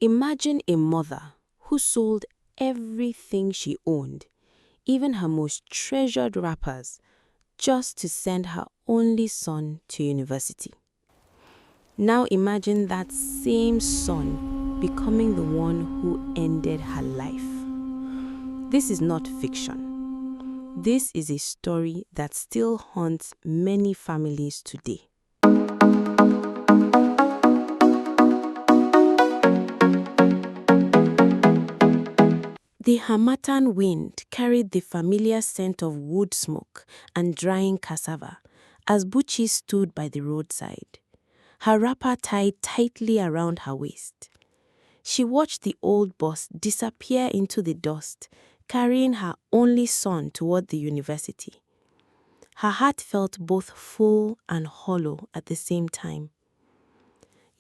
Imagine a mother who sold everything she owned, even her most treasured wrappers, just to send her only son to university. Now imagine that same son becoming the one who ended her life. This is not fiction. This is a story that still haunts many families today. The Harmattan wind carried the familiar scent of wood smoke and drying cassava as Buchi stood by the roadside, her wrapper tied tightly around her waist. She watched the old boss disappear into the dust, carrying her only son toward the university. Her heart felt both full and hollow at the same time.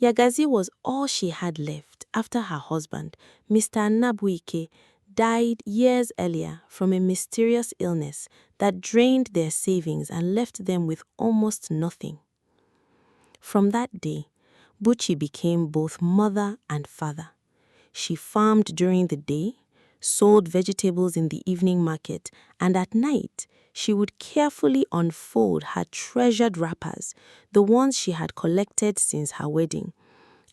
Yagazi was all she had left after her husband, Mr. Nabuike, died years earlier from a mysterious illness that drained their savings and left them with almost nothing. From that day, Buchi became both mother and father. She farmed during the day, sold vegetables in the evening market, and at night, she would carefully unfold her treasured wrappers, the ones she had collected since her wedding,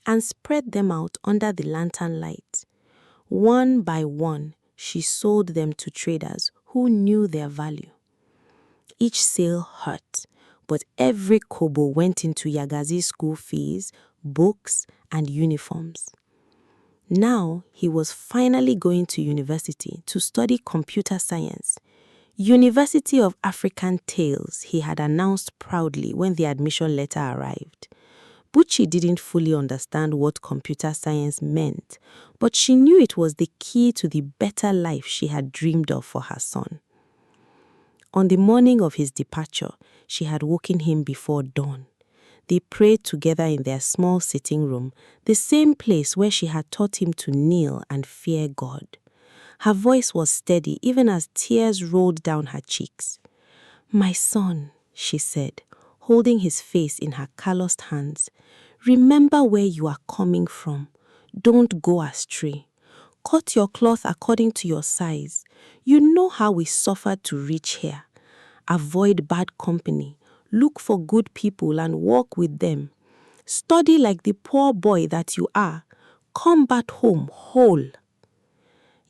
and spread them out under the lantern light. One by one, she sold them to traders who knew their value. Each sale hurt, but every kobo went into Yagazi's school fees, books, and uniforms. Now he was finally going to university to study computer science. University of African Tales, he had announced proudly when the admission letter arrived. Buchi didn't fully understand what computer science meant, but she knew it was the key to the better life she had dreamed of for her son. On the morning of his departure, she had woken him before dawn. They prayed together in their small sitting room, the same place where she had taught him to kneel and fear God. Her voice was steady even as tears rolled down her cheeks. "My son," she said, holding his face in her calloused hands, "remember where you are coming from. Don't go astray. Cut your cloth according to your size. You know how we suffered to reach here. Avoid bad company. Look for good people and walk with them. Study like the poor boy that you are. Come back home whole."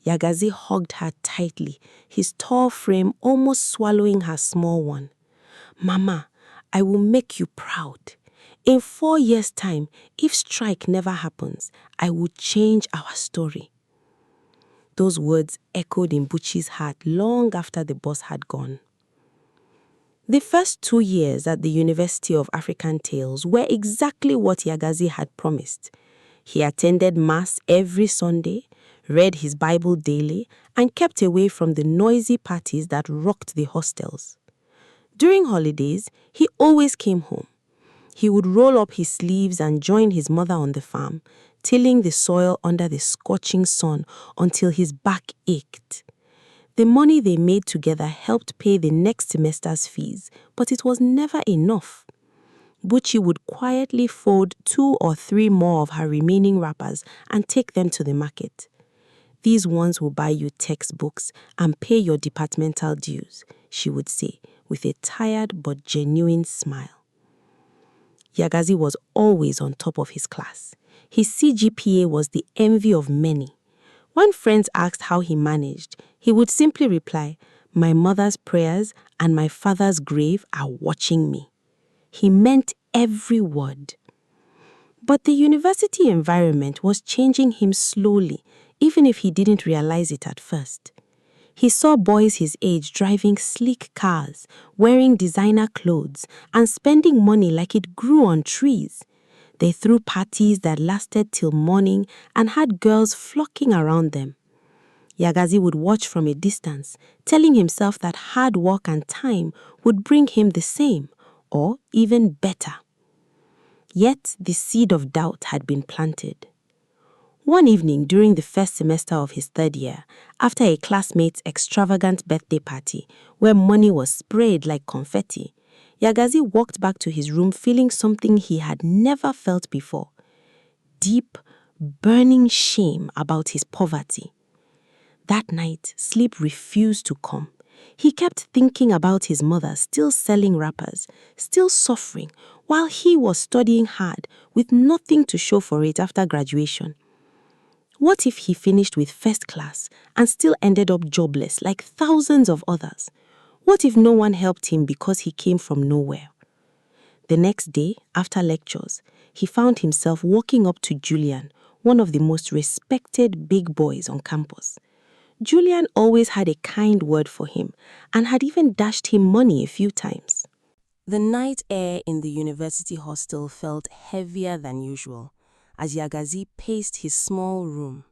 Yagazi hugged her tightly, his tall frame almost swallowing her small one. "Mama, I will make you proud. In 4 years' time, if strike never happens, I will change our story." Those words echoed in Buchi's heart long after the boss had gone. The first 2 years at the University of African Tales were exactly what Yagazi had promised. He attended Mass every Sunday, read his Bible daily, and kept away from the noisy parties that rocked the hostels. During holidays, he always came home. He would roll up his sleeves and join his mother on the farm, tilling the soil under the scorching sun until his back ached. The money they made together helped pay the next semester's fees, but it was never enough. Buchi would quietly fold 2 or 3 more of her remaining wrappers and take them to the market. "These ones will buy you textbooks and pay your departmental dues," she would say, with a tired but genuine smile. Yagazi was always on top of his class. His CGPA was the envy of many. When friends asked how he managed, he would simply reply, "My mother's prayers and my father's grave are watching me." He meant every word. But the university environment was changing him slowly, even if he didn't realize it at first. He saw boys his age driving sleek cars, wearing designer clothes, and spending money like it grew on trees. They threw parties that lasted till morning and had girls flocking around them. Yagazi would watch from a distance, telling himself that hard work and time would bring him the same, or even better. Yet the seed of doubt had been planted. One evening during the first semester of his 3rd year, after a classmate's extravagant birthday party where money was sprayed like confetti, Yagazi walked back to his room feeling something he had never felt before: deep, burning shame about his poverty. That night, sleep refused to come. He kept thinking about his mother still selling wrappers, still suffering, while he was studying hard with nothing to show for it after graduation. What if he finished with first class and still ended up jobless like thousands of others? What if no one helped him because he came from nowhere? The next day, after lectures, he found himself walking up to Julian, one of the most respected big boys on campus. Julian always had a kind word for him and had even dashed him money a few times. The night air in the university hostel felt heavier than usual as Yagazi paced his small room.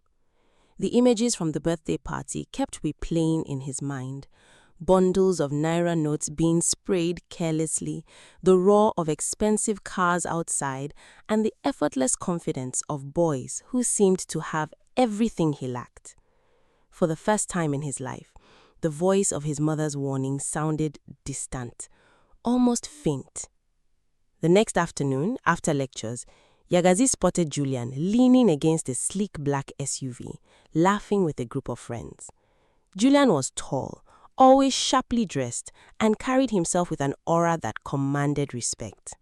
The images from the birthday party kept replaying in his mind. Bundles of naira notes being sprayed carelessly, the roar of expensive cars outside, and the effortless confidence of boys who seemed to have everything he lacked. For the first time in his life, the voice of his mother's warning sounded distant, almost faint. The next afternoon, after lectures, Yagazi spotted Julian leaning against a sleek black SUV, laughing with a group of friends. Julian was tall, always sharply dressed, and carried himself with an aura that commanded respect.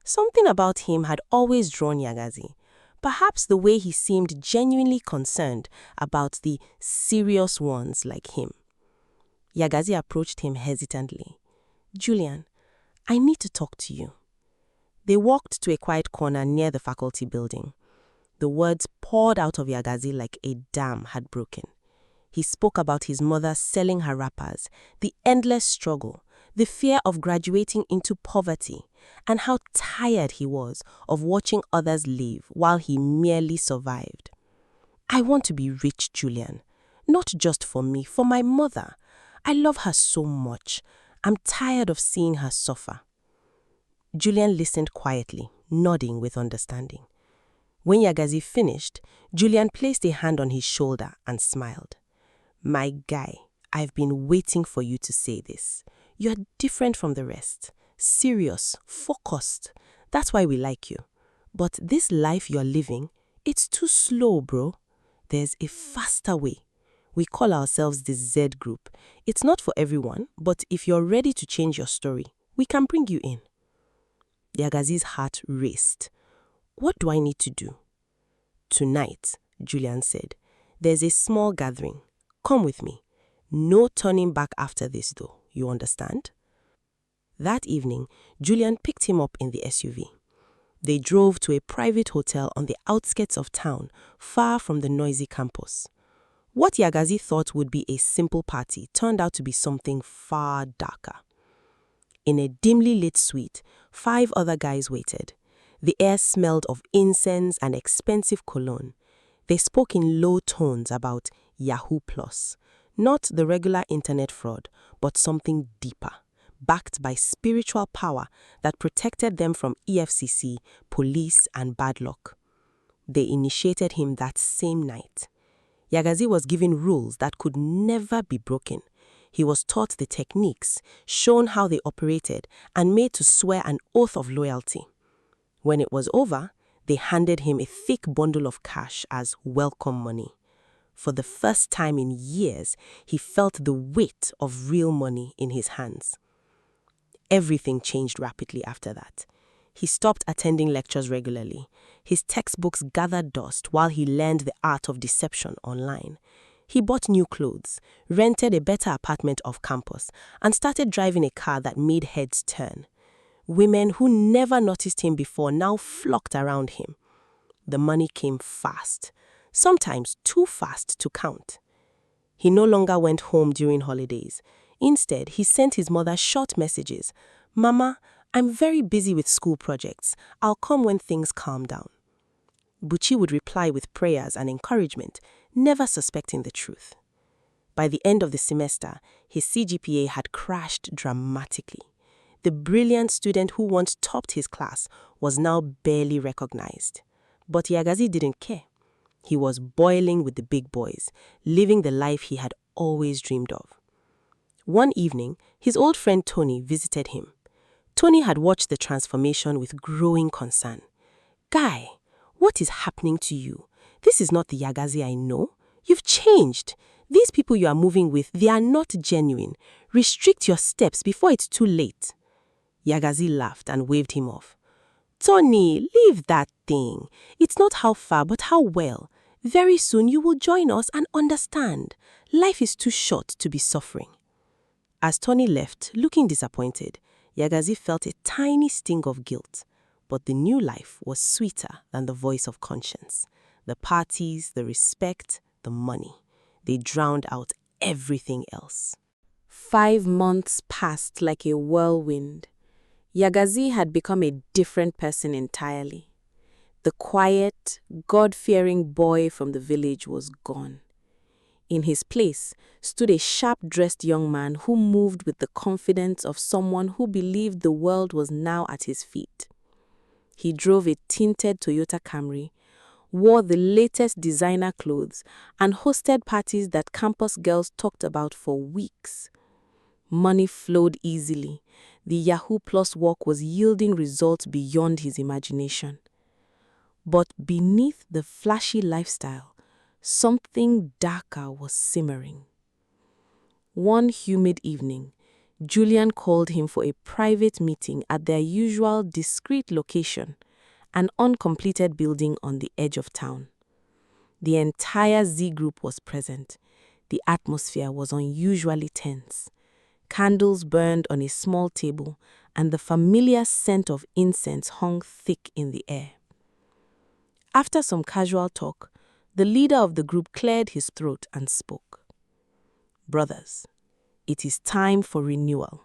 Something about him had always drawn Yagazi. Perhaps the way he seemed genuinely concerned about the serious ones like him. Yagazi approached him hesitantly. "Julian, I need to talk to you." They walked to a quiet corner near the faculty building. The words poured out of Yagazi like a dam had broken. He spoke about his mother selling her wrappers, the endless struggle, the fear of graduating into poverty, and how tired he was of watching others live while he merely survived. "I want to be rich, Julian. Not just for me, for my mother. I love her so much. I'm tired of seeing her suffer." Julian listened quietly, nodding with understanding. When Yagazi finished, Julian placed a hand on his shoulder and smiled. "My guy, I've been waiting for you to say this. You're different from the rest. Serious, focused. That's why we like you. But this life you're living, it's too slow, bro. There's a faster way. We call ourselves the Z Group. It's not for everyone, but if you're ready to change your story, we can bring you in." Yagazi's heart raced. "What do I need to do?" "Tonight," Julian said, "there's a small gathering. Come with me. No turning back after this, though. You understand?" That evening, Julian picked him up in the SUV. They drove to a private hotel on the outskirts of town, far from the noisy campus. What Yagazi thought would be a simple party turned out to be something far darker. In a dimly lit suite, 5 other guys waited. The air smelled of incense and expensive cologne. They spoke in low tones about Yahoo Plus, not the regular internet fraud, but something deeper, backed by spiritual power that protected them from EFCC, police, and bad luck. They initiated him that same night. Yagazi was given rules that could never be broken. He was taught the techniques, shown how they operated, and made to swear an oath of loyalty. When it was over, they handed him a thick bundle of cash as welcome money. For the first time in years, he felt the weight of real money in his hands. Everything changed rapidly after that. He stopped attending lectures regularly. His textbooks gathered dust while he learned the art of deception online. He bought new clothes, rented a better apartment off campus, and started driving a car that made heads turn. Women who never noticed him before now flocked around him. The money came fast, sometimes too fast to count. He no longer went home during holidays. Instead, he sent his mother short messages. "Mama, I'm very busy with school projects. I'll come when things calm down." Buchi would reply with prayers and encouragement, never suspecting the truth. By the end of the semester, his CGPA had crashed dramatically. The brilliant student who once topped his class was now barely recognized. But Yagazi didn't care. He was boiling with the big boys, living the life he had always dreamed of. One evening, his old friend Tony visited him. Tony had watched the transformation with growing concern. "Guy, what is happening to you? This is not the Yagazi I know. You've changed. These people you are moving with, they are not genuine. Restrict your steps before it's too late." Yagazi laughed and waved him off. "Tony, leave that thing. It's not how far, but how well. Very soon you will join us and understand. Life is too short to be suffering." As Tony left, looking disappointed, Yagazi felt a tiny sting of guilt. But the new life was sweeter than the voice of conscience. The parties, the respect, the money. They drowned out everything else. 5 months passed like a whirlwind. Yagazi had become a different person entirely. The quiet, God-fearing boy from the village was gone. In his place stood a sharp-dressed young man who moved with the confidence of someone who believed the world was now at his feet. He drove a tinted Toyota Camry, wore the latest designer clothes, and hosted parties that campus girls talked about for weeks. Money flowed easily. The Yahoo Plus work was yielding results beyond his imagination. But beneath the flashy lifestyle, something darker was simmering. One humid evening, Julian called him for a private meeting at their usual discreet location, an uncompleted building on the edge of town. The entire Z group was present. The atmosphere was unusually tense. Candles burned on a small table, and the familiar scent of incense hung thick in the air. After some casual talk, the leader of the group cleared his throat and spoke. "Brothers, it is time for renewal.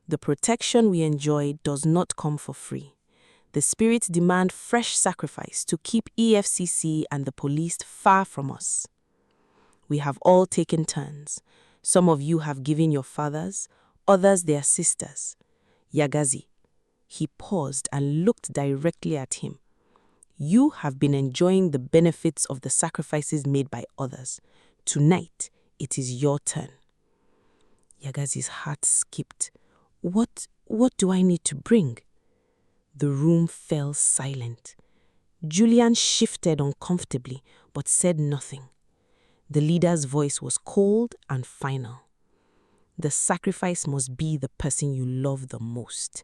The protection we enjoy does not come for free. The spirits demand fresh sacrifice to keep EFCC and the police far from us. We have all taken turns. Some of you have given your fathers, others their sisters. Yagazi," he paused and looked directly at him, "you have been enjoying the benefits of the sacrifices made by others. Tonight, it is your turn." Yagazi's heart skipped. What do I need to bring?" The room fell silent. Julian shifted uncomfortably, but said nothing. The leader's voice was cold and final. "The sacrifice must be the person you love the most.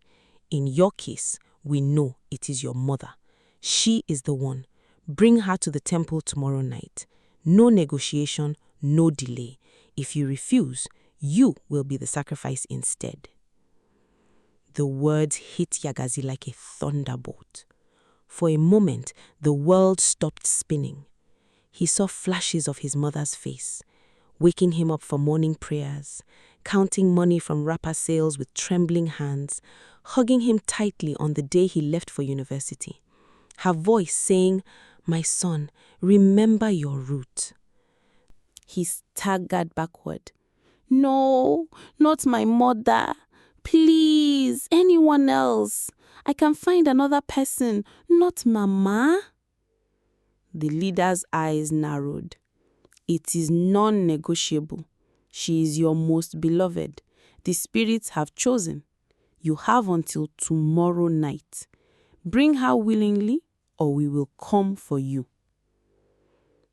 In your case, we know it is your mother. She is the one. Bring her to the temple tomorrow night. No negotiation, no delay. If you refuse, you will be the sacrifice instead." The words hit Yagazi like a thunderbolt. For a moment, the world stopped spinning. He saw flashes of his mother's face, waking him up for morning prayers, counting money from wrapper sales with trembling hands, hugging him tightly on the day he left for university. Her voice saying, "My son, remember your root." He staggered backward. "No, not my mother. Please, anyone else. I can find another person, not Mama." The leader's eyes narrowed. "It is non-negotiable. She is your most beloved. The spirits have chosen. You have until tomorrow night. Bring her willingly, or we will come for you."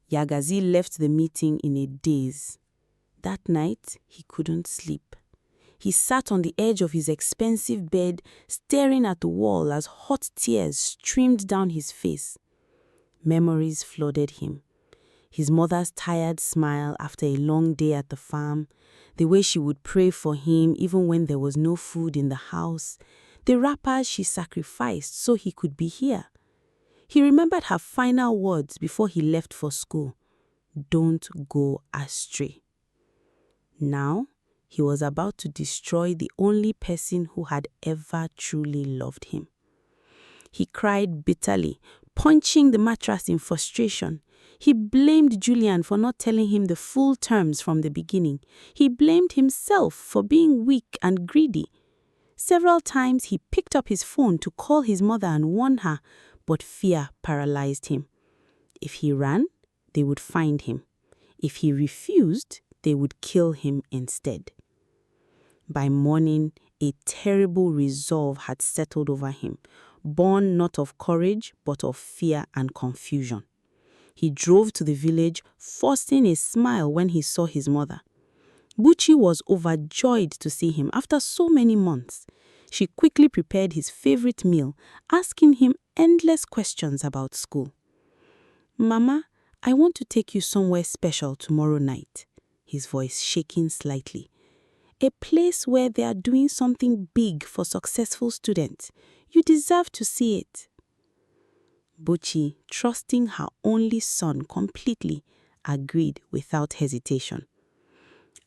Yagazi left the meeting in a daze. That night, he couldn't sleep. He sat on the edge of his expensive bed, staring at the wall as hot tears streamed down his face. Memories flooded him. His mother's tired smile after a long day at the farm, the way she would pray for him even when there was no food in the house, the wrappers she sacrificed so he could be here. He remembered her final words before he left for school. "Don't go astray." Now, he was about to destroy the only person who had ever truly loved him. He cried bitterly, punching the mattress in frustration. He blamed Julian for not telling him the full terms from the beginning. He blamed himself for being weak and greedy. Several times he picked up his phone to call his mother and warn her, but fear paralyzed him. If he ran, they would find him. If he refused, they would kill him instead. By morning, a terrible resolve had settled over him, born not of courage but of fear and confusion. He drove to the village, forcing a smile when he saw his mother. Buchi was overjoyed to see him after so many months. She quickly prepared his favorite meal, asking him endless questions about school. "Mama, I want to take you somewhere special tomorrow night," his voice shaking slightly. "A place where they are doing something big for successful students. You deserve to see it." Buchi, trusting her only son completely, agreed without hesitation.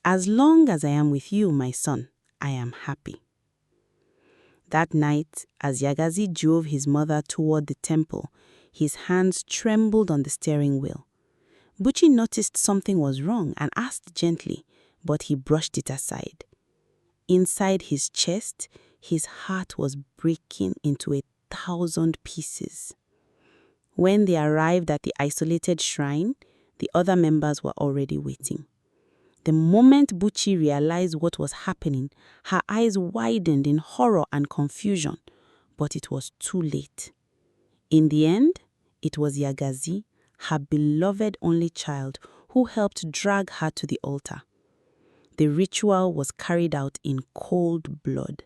"As long as I am with you, my son, I am happy." That night, as Yagazi drove his mother toward the temple, his hands trembled on the steering wheel. Buchi noticed something was wrong and asked gently, but he brushed it aside. Inside his chest, his heart was breaking into 1,000 pieces. When they arrived at the isolated shrine, the other members were already waiting. The moment Buchi realized what was happening, her eyes widened in horror and confusion, but it was too late. In the end, it was Yagazi, her beloved only child, who helped drag her to the altar. The ritual was carried out in cold blood.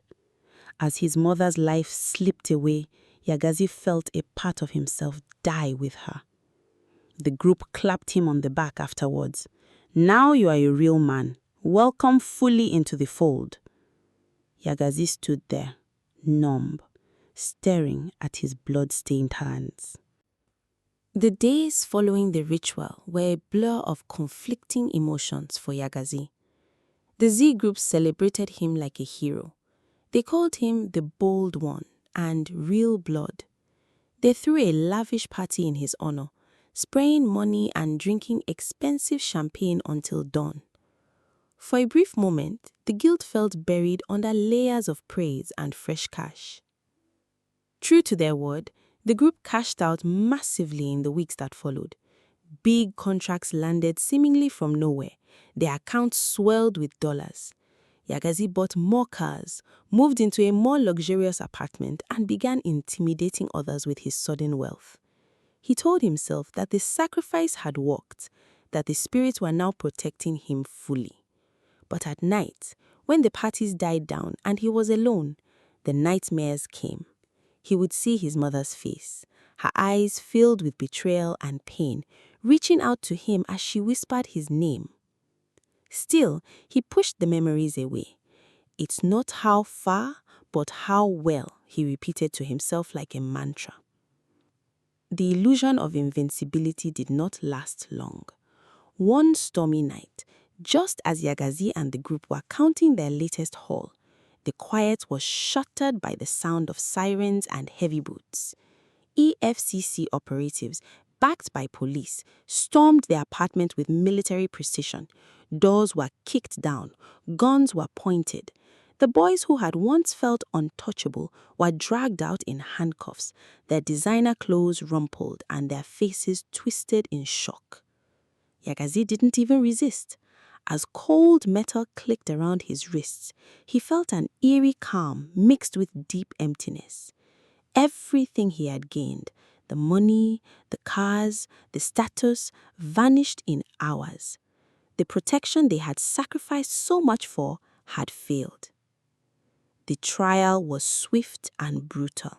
As his mother's life slipped away, Yagazi felt a part of himself die with her. The group clapped him on the back afterwards. "Now you are a real man. Welcome fully into the fold." Yagazi stood there, numb, staring at his blood-stained hands. The days following the ritual were a blur of conflicting emotions for Yagazi. The Z group celebrated him like a hero. They called him the Bold One and Real Blood. They threw a lavish party in his honor, spraying money and drinking expensive champagne until dawn. For a brief moment, the guild felt buried under layers of praise and fresh cash. True to their word, the group cashed out massively in the weeks that followed. Big contracts landed seemingly from nowhere. Their accounts swelled with dollars. Yagazi bought more cars, moved into a more luxurious apartment, and began intimidating others with his sudden wealth. He told himself that the sacrifice had worked, that the spirits were now protecting him fully. But at night, when the parties died down and he was alone, the nightmares came. He would see his mother's face, her eyes filled with betrayal and pain, reaching out to him as she whispered his name. Still, he pushed the memories away. "It's not how far, but how well," he repeated to himself like a mantra. The illusion of invincibility did not last long. One stormy night, just as Yagazi and the group were counting their latest haul, the quiet was shattered by the sound of sirens and heavy boots. EFCC operatives, backed by police, stormed the apartment with military precision. Doors were kicked down, guns were pointed. The boys who had once felt untouchable were dragged out in handcuffs, their designer clothes rumpled and their faces twisted in shock. Yagazi didn't even resist. As cold metal clicked around his wrists, he felt an eerie calm mixed with deep emptiness. Everything he had gained, the money, the cars, the status, vanished in hours. The protection they had sacrificed so much for had failed. The trial was swift and brutal.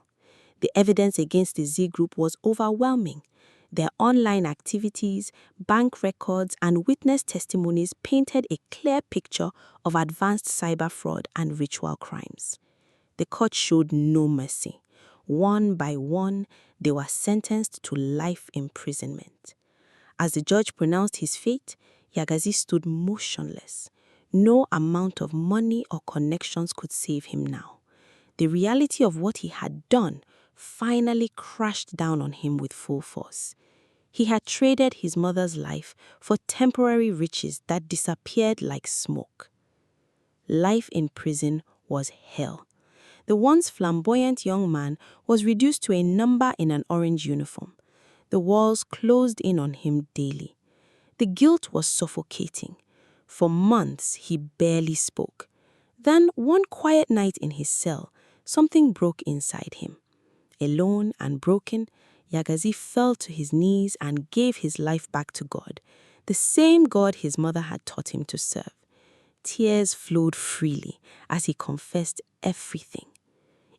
The evidence against the Z group was overwhelming. Their online activities, bank records, and witness testimonies painted a clear picture of advanced cyber fraud and ritual crimes. The court showed no mercy. One by one, they were sentenced to life imprisonment. As the judge pronounced his fate, Yagazi stood motionless. No amount of money or connections could save him now. The reality of what he had done finally crashed down on him with full force. He had traded his mother's life for temporary riches that disappeared like smoke. Life in prison was hell. The once flamboyant young man was reduced to a number in an orange uniform. The walls closed in on him daily. The guilt was suffocating. For months, he barely spoke. Then, one quiet night in his cell, something broke inside him. Alone and broken, Yagazi fell to his knees and gave his life back to God, the same God his mother had taught him to serve. Tears flowed freely as he confessed everything.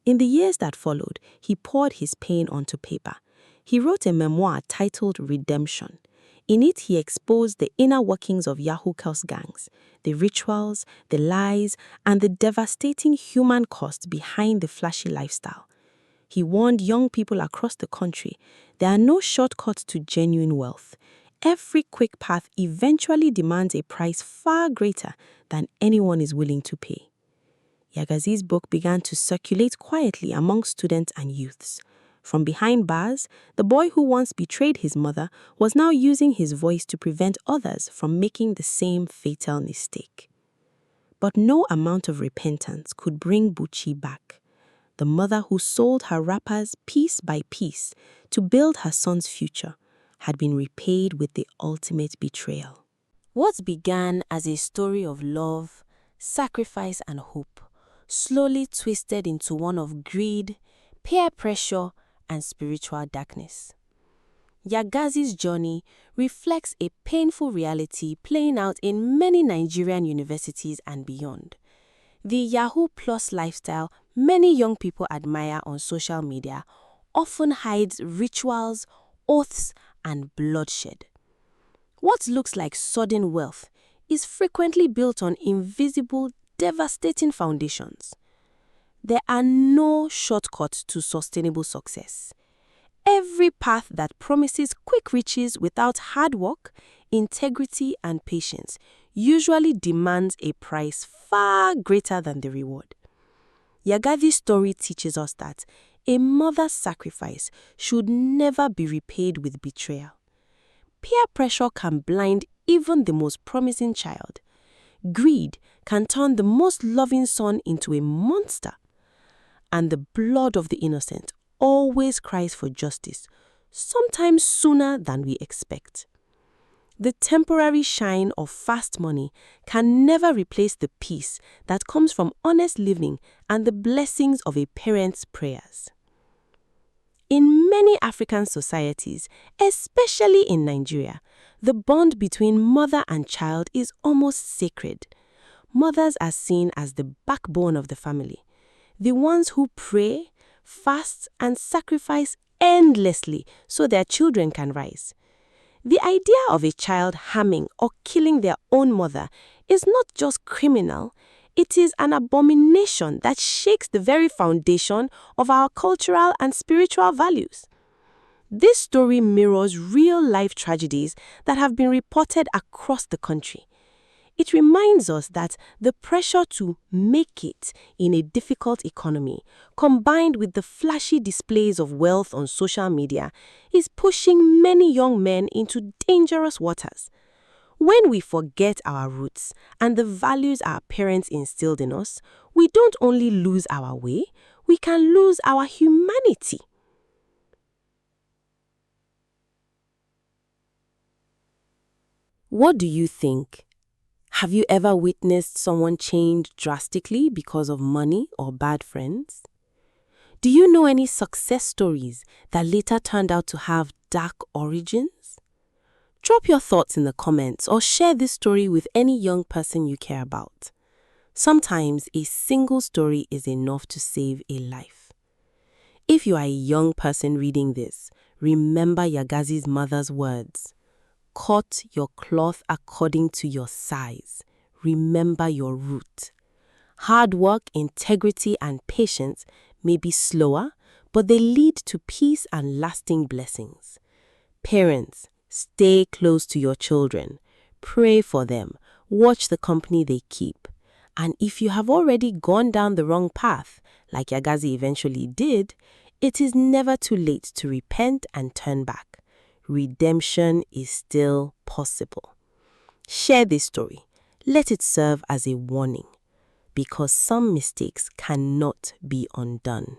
In the years that followed, he poured his pain onto paper. He wrote a memoir titled Redemption. In it, he exposed the inner workings of Yahoo curse gangs, the rituals, the lies, and the devastating human cost behind the flashy lifestyle. He warned young people across the country there are no shortcuts to genuine wealth. Every quick path eventually demands a price far greater than anyone is willing to pay. Yagazi's book began to circulate quietly among students and youths. From behind bars, the boy who once betrayed his mother was now using his voice to prevent others from making the same fatal mistake. But no amount of repentance could bring Buchi back. The mother who sold her wrappers piece by piece to build her son's future had been repaid with the ultimate betrayal. What began as a story of love, sacrifice, and hope slowly twisted into one of greed, peer pressure, and spiritual darkness. Yagazi's journey reflects a painful reality playing out in many Nigerian universities and beyond. The Yahoo Plus lifestyle many young people admire on social media often hides rituals, oaths, and bloodshed. What looks like sudden wealth is frequently built on invisible, devastating foundations. There are no shortcuts to sustainable success. Every path that promises quick riches without hard work, integrity, and patience usually demands a price far greater than the reward. Yagazi's story teaches us that a mother's sacrifice should never be repaid with betrayal. Peer pressure can blind even the most promising child. Greed can turn the most loving son into a monster. And the blood of the innocent always cries for justice, sometimes sooner than we expect. The temporary shine of fast money can never replace the peace that comes from honest living and the blessings of a parent's prayers. In many African societies, especially in Nigeria, the bond between mother and child is almost sacred. Mothers are seen as the backbone of the family, the ones who pray, fast, and sacrifice endlessly so their children can rise. The idea of a child harming or killing their own mother is not just criminal, it is an abomination that shakes the very foundation of our cultural and spiritual values. This story mirrors real-life tragedies that have been reported across the country. It reminds us that the pressure to make it in a difficult economy, combined with the flashy displays of wealth on social media, is pushing many young men into dangerous waters. When we forget our roots and the values our parents instilled in us, we don't only lose our way, we can lose our humanity. What do you think? Have you ever witnessed someone change drastically because of money or bad friends? Do you know any success stories that later turned out to have dark origins? Drop your thoughts in the comments or share this story with any young person you care about. Sometimes a single story is enough to save a life. If you are a young person reading this, remember Yagazi's mother's words. Cut your cloth according to your size. Remember your root. Hard work, integrity, and patience may be slower, but they lead to peace and lasting blessings. Parents, stay close to your children. Pray for them. Watch the company they keep. And if you have already gone down the wrong path, like Yagazi eventually did, it is never too late to repent and turn back. Redemption is still possible. Share this story. Let it serve as a warning, because some mistakes cannot be undone.